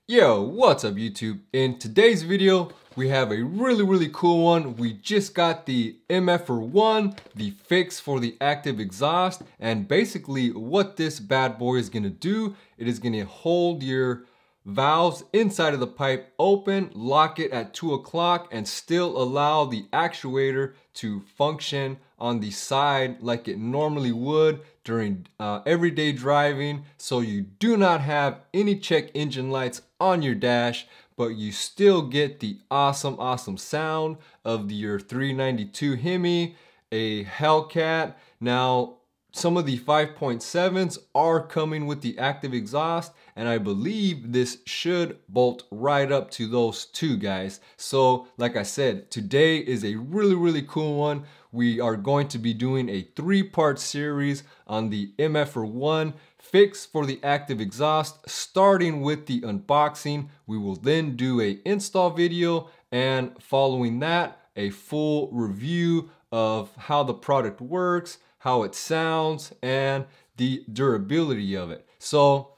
Yo, what's up YouTube? In today's video, we have a really cool one. We just got the MFER1, the fix for the active exhaust, and basically what this bad boy is gonna do, it is gonna hold your valves inside of the pipe open, lock it at 2 o'clock, and still allow the actuator to function on the side like it normally would during everyday driving, so you do not have any check engine lights on your dash, but you still get the awesome sound of your 392 Hemi, a Hellcat. Now, some of the 5.7s are coming with the active exhaust, and I believe this should bolt right up to those two guys. So like I said, today is a really cool one. We are going to be doing a 3-part series on the MFER1 fix for the active exhaust, starting with the unboxing. We will then do a install video, and following that, a full review of how the product works, how it sounds, and the durability of it. So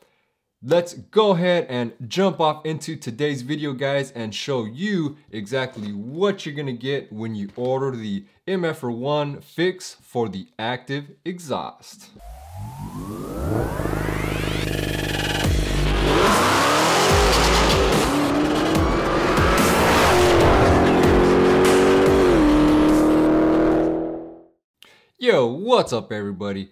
let's go ahead and jump off into today's video, guys, and show you exactly what you're gonna get when you order the MFER1 fix for the active exhaust. Yo, what's up everybody?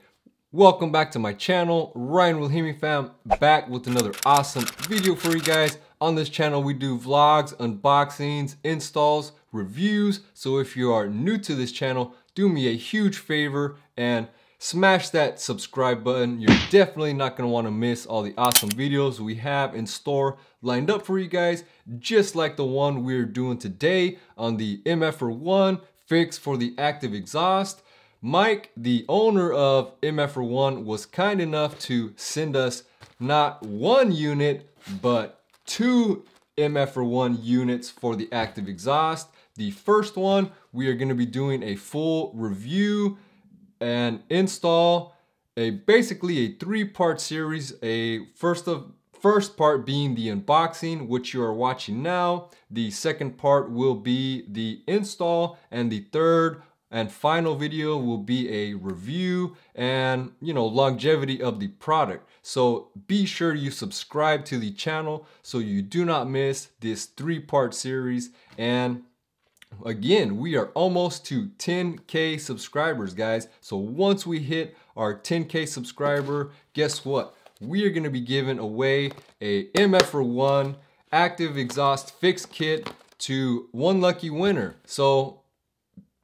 Welcome back to my channel, Ryan with Hemifam, back with another awesome video for you guys. On this channel we do vlogs, unboxings, installs, reviews. So if you are new to this channel, do me a huge favor and smash that subscribe button. You're definitely not going to want to miss all the awesome videos we have in store lined up for you guys, just like the one we're doing today on the MFER1 fix for the active exhaust. Mike, the owner of MFER1, was kind enough to send us not one unit, but 2 MFER1 units for the active exhaust. The first one, we are going to be doing a full review and install, basically a 3-part series. A first part being the unboxing, which you are watching now. The second part will be the install, and the third and final video will be a review and, longevity of the product. So be sure you subscribe to the channel so you do not miss this 3-part series. And again, we are almost to 10K subscribers, guys. So once we hit our 10K subscriber, guess what? We are gonna be giving away a MFER1 active exhaust fix kit to one lucky winner. So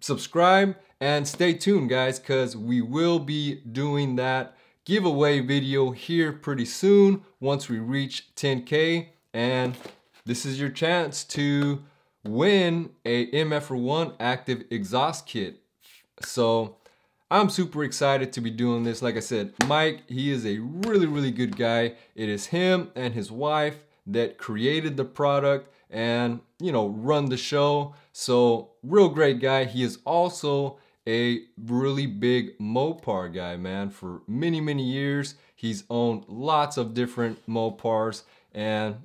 subscribe and stay tuned, guys, because we will be doing that giveaway video here pretty soon once we reach 10K. And this is your chance to win a MFER1 active exhaust kit. So I'm super excited to be doing this. Like I said, Mike, he is a really good guy. It is him and his wife that created the product and run the show. So real great guy. He is also a really big Mopar guy, man. For many years he's owned lots of different Mopars, and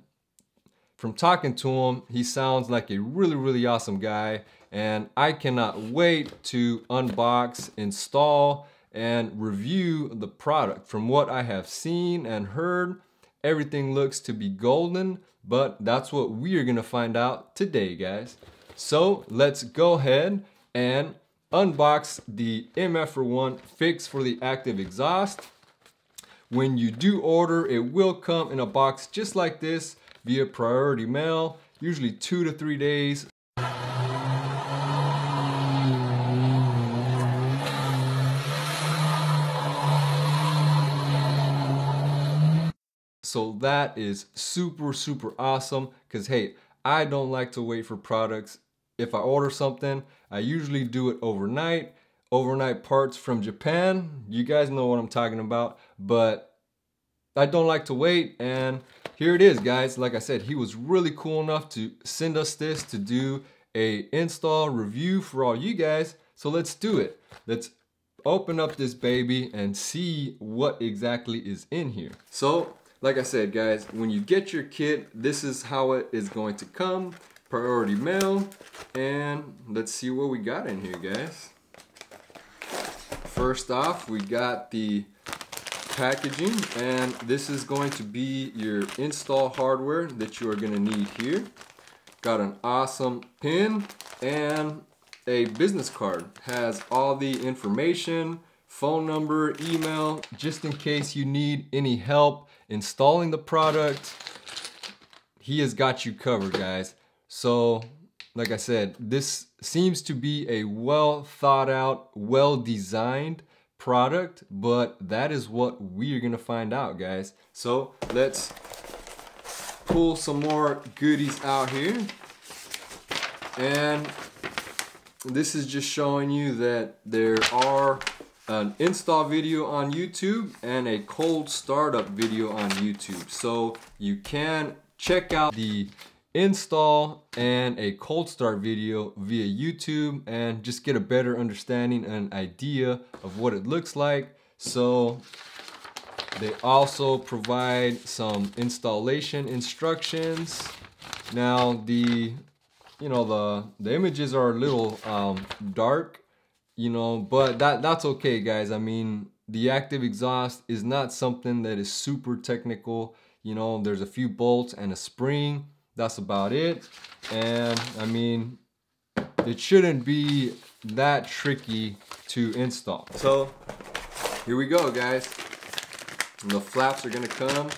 from talking to him, he sounds like a really awesome guy, and I cannot wait to unbox, install, and review the product. From what I have seen and heard, everything looks to be golden, but that's what we are gonna find out today, guys. So let's go ahead and unbox the MFER1 fix for the active exhaust. When you do order, it will come in a box just like this via priority mail, usually 2 to 3 days. So that is super awesome, because hey, I don't like to wait for products. If I order something, I usually do it overnight. Overnight parts from Japan, you guys know what I'm talking about, but I don't like to wait, and here it is, guys. Like I said, he was really cool enough to send us this to do a install review for all you guys. So let's do it. Let's open up this baby and see what exactly is in here. So like I said, guys, when you get your kit, this is how it is going to come. Priority mail. And let's see what we got in here, guys. First off, we got the packaging, and this is going to be your install hardware that you are going to need here. Got an awesome pin and a business card. Has all the information, phone number, email, just in case you need any help installing the product. He has got you covered, guys. So like I said, this seems to be a well thought out, well designed product, but that is what we are gonna find out, guys. So let's pull some more goodies out here. And this is just showing you that there are an install video on YouTube and a cold startup video on YouTube. So you can check out the install and a cold start video via YouTube and just get a better understanding and idea of what it looks like. So they also provide some installation instructions. Now the images are a little dark, but that's okay, guys. I mean, the active exhaust is not something that is super technical. There's a few bolts and a spring. That's about it. And I mean, it shouldn't be that tricky to install. So here we go, guys. And the flaps are gonna come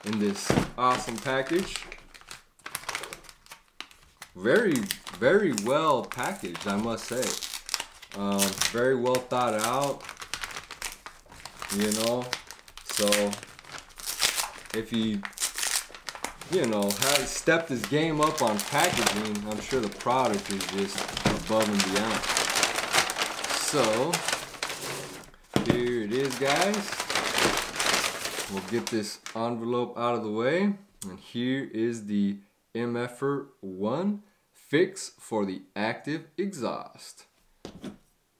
in this awesome package. Very, very well packaged, I must say. Very well thought out, So if he has stepped his game up on packaging, I'm sure the product is just above and beyond. So here it is, guys. We'll get this envelope out of the way, and here is the MFER1 fix for the active exhaust.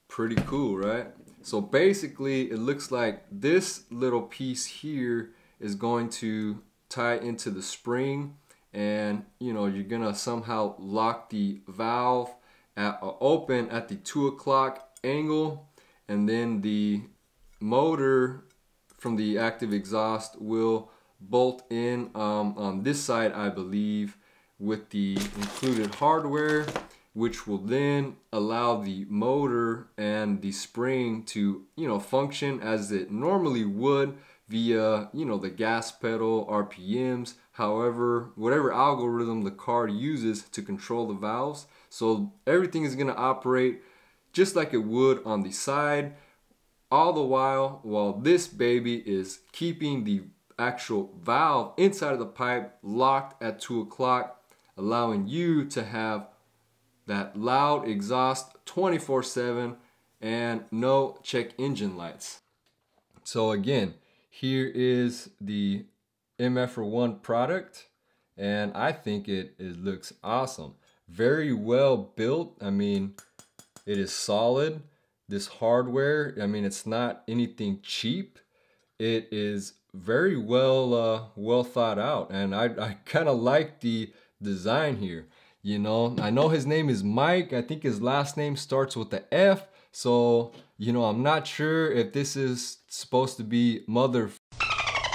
Pretty cool, right? So basically it looks like this little piece here is going to tie into the spring, and you're gonna somehow lock the valve open at the 2 o'clock angle, and then the motor from the active exhaust will bolt in on this side, I believe, with the included hardware, which will then allow the motor and the spring to function as it normally would via the gas pedal, RPMs, however, whatever algorithm the car uses to control the valves. So everything is going to operate just like it would on the side, all the while this baby is keeping the actual valve inside of the pipe locked at 2 o'clock, allowing you to have that loud exhaust 24/7 and no check engine lights. So again, here is the MFER1 product, and I think it looks awesome. Very well built. I mean, it is solid. This hardware, I mean, it's not anything cheap. It is very well thought out, and I kind of like the design here. I know his name is Mike. I think his last name starts with the F. So, I'm not sure if this is supposed to be Mother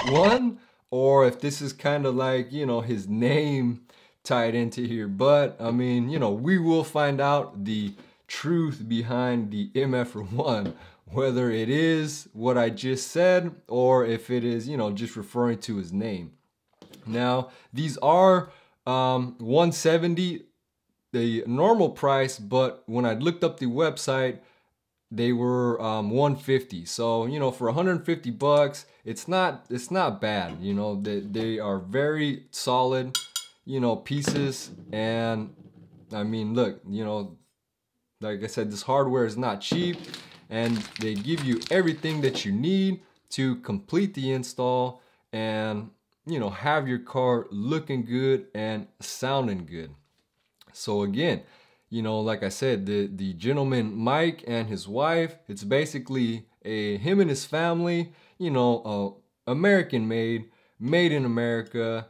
One, or if this is kind of like, his name tied into here. But I mean, we will find out the truth behind the MFER1, whether it is what I just said or if it is, just referring to his name. Now, these are $170, the normal price, but when I looked up the website, they were $150. So, for 150 bucks, it's not bad. They are very solid, pieces. And I mean, look, like I said, this hardware is not cheap, and they give you everything that you need to complete the install and have your car looking good and sounding good. So again, like I said, the gentleman Mike and his wife, it's basically him and his family, American made made in America,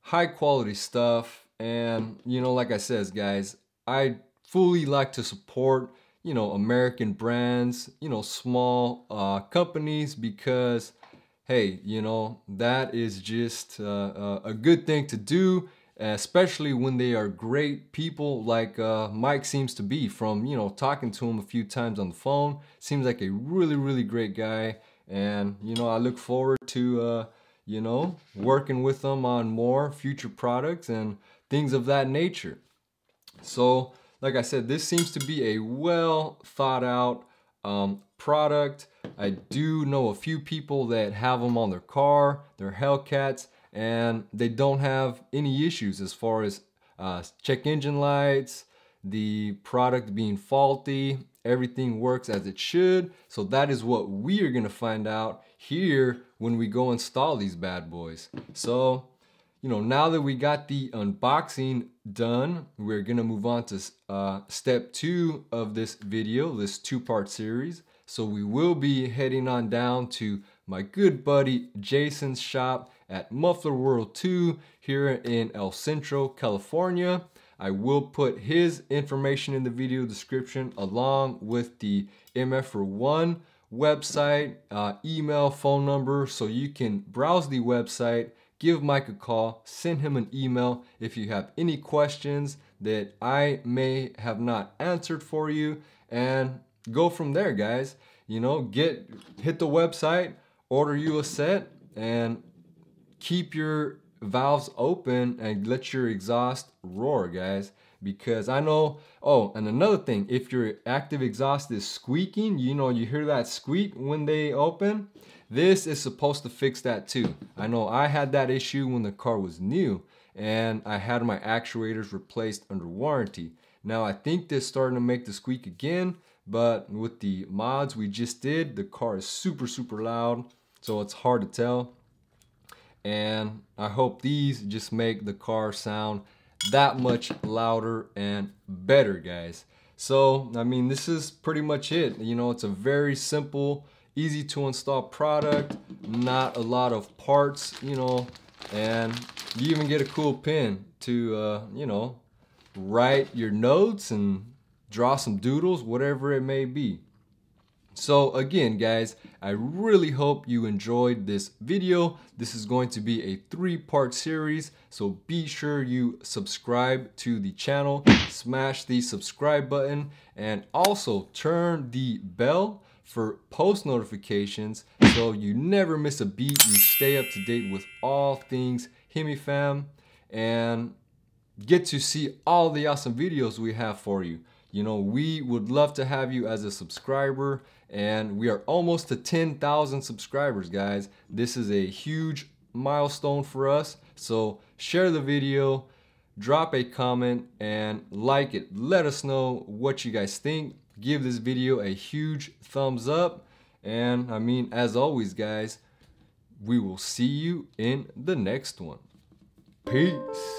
high quality stuff. And you know, like I says, guys, I fully like to support, you know, American brands, you know, small companies, because hey, you know, that is just a good thing to do, especially when they are great people like Mike seems to be. From, you know, talking to him a few times on the phone, seems like a really great guy. And you know, I look forward to you know, working with them on more future products and things of that nature. So like I said, this seems to be a well thought out product. I do know a few people that have them on their car, their Hellcats, and they don't have any issues as far as check engine lights, the product being faulty. Everything works as it should. So that is what we are gonna find out here when we go install these bad boys. So, you know, now that we got the unboxing done, we're gonna move on to step 2 of this video, this 2-part series. So we will be heading on down to my good buddy Jason's shop at Muffler World 2 here in El Centro, California. I will put his information in the video description along with the MFER1 website, email, phone number, so you can browse the website, give Mike a call, send him an email if you have any questions that I may have not answered for you, and go from there, guys. You know, hit the website, order you a set, and keep your valves open and let your exhaust roar, guys. Because I know, oh, and another thing, if your active exhaust is squeaking, you know, you hear that squeak when they open, this is supposed to fix that too. I know I had that issue when the car was new and I had my actuators replaced under warranty. Now I think this is starting to make the squeak again, but with the mods we just did, the car is super loud, so it's hard to tell. And I hope these just make the car sound that much louder and better, guys. So I mean, this is pretty much it. You know, it's a very simple, easy to install product, not a lot of parts, you know, and you even get a cool pen to you know, write your notes and draw some doodles, whatever it may be. So again, guys, I really hope you enjoyed this video. This is going to be a 3-part series, so be sure you subscribe to the channel, smash the subscribe button, and also turn the bell for post notifications so you never miss a beat. You stay up to date with all things Hemifam and get to see all the awesome videos we have for you. You know, we would love to have you as a subscriber, and we are almost to 10,000 subscribers, guys. This is a huge milestone for us. So share the video, drop a comment, and like it. Let us know what you guys think. Give this video a huge thumbs up. And I mean, as always, guys, we will see you in the next one. Peace.